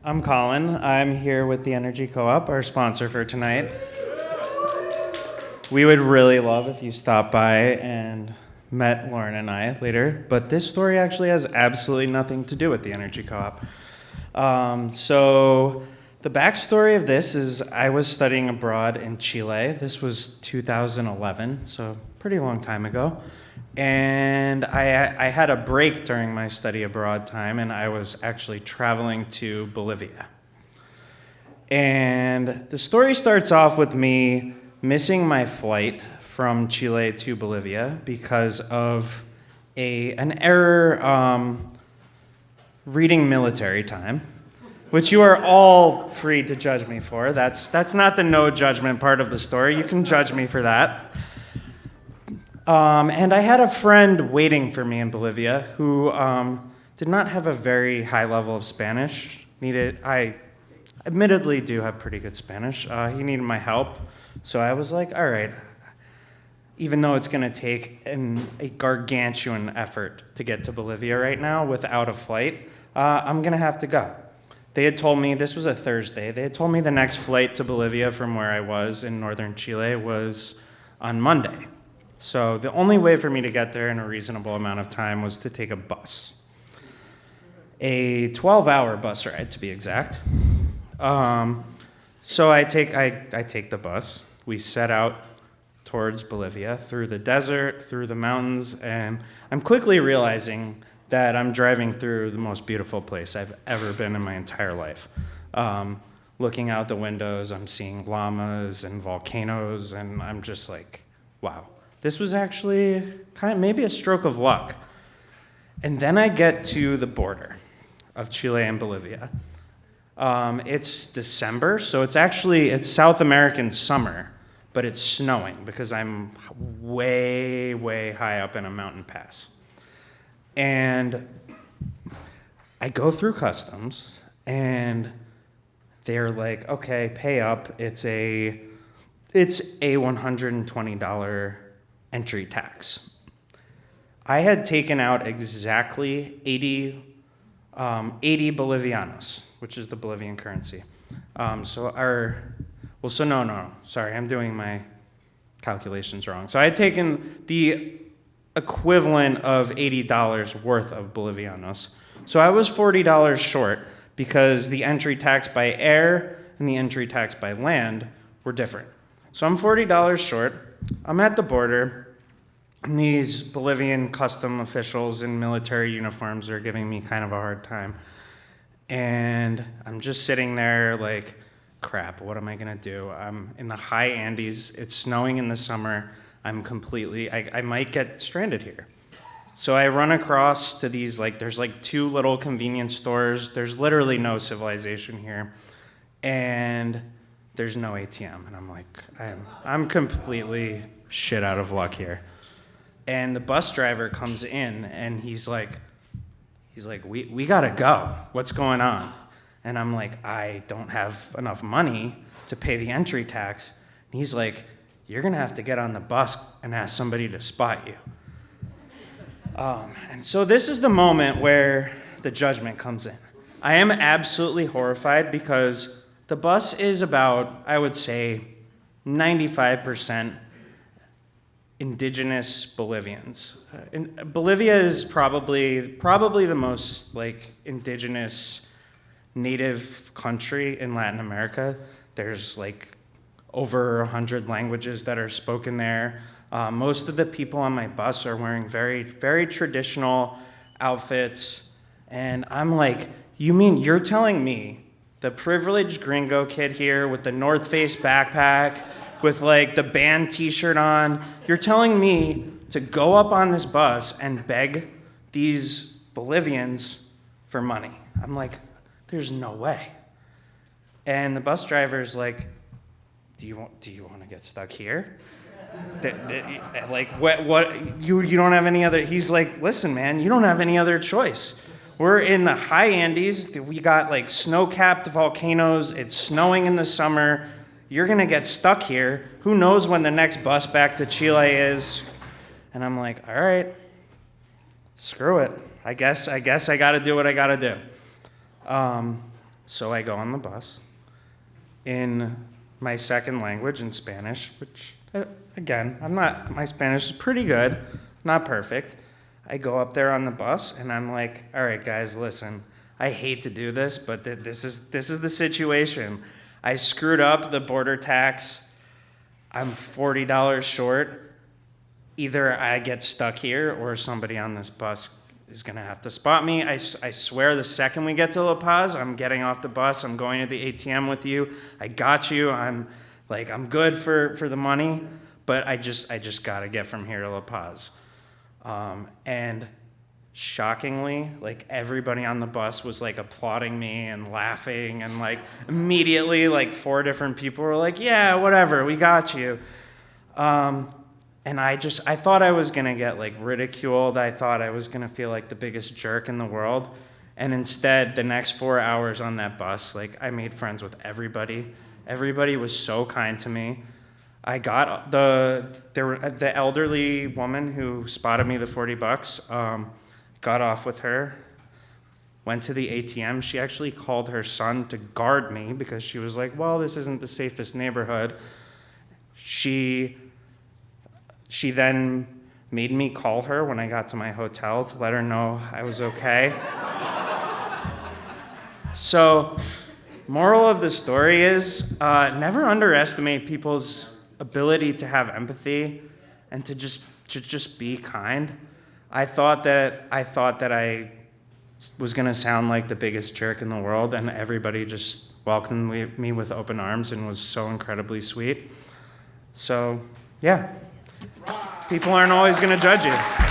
I'm Colin. I'm here with the Energy Co-op, our sponsor for tonight. We would really love if you stopped by and met Lauren and I later, but this story actually has absolutely nothing to do with the Energy Co-op. So the backstory of this is I was studying abroad in Chile. This was 2011, so pretty long time ago. And I had a break during my study abroad time, and I was actually traveling to Bolivia. And the story starts off with me missing my flight from Chile to Bolivia because of an error reading military time, which you are all free to judge me for. That's not the no judgment part of the story. You can judge me for that. And I had a friend waiting for me in Bolivia who did not have a very high level of Spanish. I admittedly do have pretty good Spanish. He needed my help. So I was like, all right, even though it's going to take a gargantuan effort to get to Bolivia right now without a flight, I'm going to have to go. They had told me, this was a Thursday, they had told me the next flight to Bolivia from where I was in northern Chile was on Monday. So the only way for me to get there in a reasonable amount of time was to take a bus. A 12-hour bus ride, to be exact. So I take the bus. We set out towards Bolivia, through the desert, through the mountains, and I'm quickly realizing that I'm driving through the most beautiful place I've ever been in my entire life. Looking out the windows, I'm seeing llamas and volcanoes, and I'm just like, wow. This was actually maybe a stroke of luck. And then I get to the border of Chile and Bolivia. It's December, so it's South American summer, but it's snowing because I'm way, way high up in a mountain pass. And I go through customs, and they're like, okay, pay up. It's a $120 entry tax. I had taken out exactly 80 Bolivianos, which is the Bolivian currency. Sorry, I'm doing my calculations wrong. So I had taken the equivalent of $80 worth of Bolivianos. So I was $40 short because the entry tax by air and the entry tax by land were different. So I'm $40 short. I'm at the border, and these Bolivian custom officials in military uniforms are giving me kind of a hard time. And I'm just sitting there like, crap, what am I gonna do? I'm in the high Andes, it's snowing in the summer, I might get stranded here. So I run across to these, there's two little convenience stores, there's literally no civilization here, and there's no ATM, and I'm like, I'm completely shit out of luck here. And the bus driver comes in, and he's like, we gotta go. What's going on? And I'm like, I don't have enough money to pay the entry tax. And he's like, you're gonna have to get on the bus and ask somebody to spot you. And so this is the moment where the judgment comes in. I am absolutely horrified because the bus is about, I would say, 95% indigenous Bolivians. Bolivia is probably the most indigenous native country in Latin America. There's over 100 languages that are spoken there. Most of the people on my bus are wearing very, very traditional outfits. And I'm like, you mean you're telling me, the privileged gringo kid here with the North Face backpack, with the band t-shirt on, you're telling me to go up on this bus and beg these Bolivians for money? I'm like, there's no way. And the bus driver's like, do you want to get stuck here? What you don't have any other, he's like, listen man, you don't have any other choice. We're in the high Andes, we got snow-capped volcanoes, it's snowing in the summer, you're gonna get stuck here, who knows when the next bus back to Chile is? And I'm like, all right, screw it. I guess I gotta do what I gotta do. So I go on the bus in my second language, in Spanish, which, again, my Spanish is pretty good, not perfect. I go up there on the bus, and I'm like, all right, guys, listen, I hate to do this, but this is the situation. I screwed up the border tax. I'm $40 short. Either I get stuck here or somebody on this bus is going to have to spot me. I swear the second we get to La Paz, I'm getting off the bus. I'm going to the ATM with you. I got you. I'm good for the money, but I just got to get from here to La Paz. And shockingly, like, everybody on the bus was like applauding me and laughing, and like immediately like 4 different people were like, yeah, whatever, we got you. And I thought I was gonna get like ridiculed. I thought I was gonna feel like the biggest jerk in the world. And instead, the next 4 hours on that bus, like, I made friends with everybody. Everybody was so kind to me. I got the elderly woman who spotted me the $40. Got off with her, went to the ATM. She actually called her son to guard me because she was like, well, this isn't the safest neighborhood. She then made me call her when I got to my hotel to let her know I was okay. So, moral of the story is, never underestimate people's ability to have empathy and to just be kind. I thought that I was going to sound like the biggest jerk in the world, and everybody just welcomed me with open arms and was so incredibly sweet. So, yeah, people aren't always going to judge you.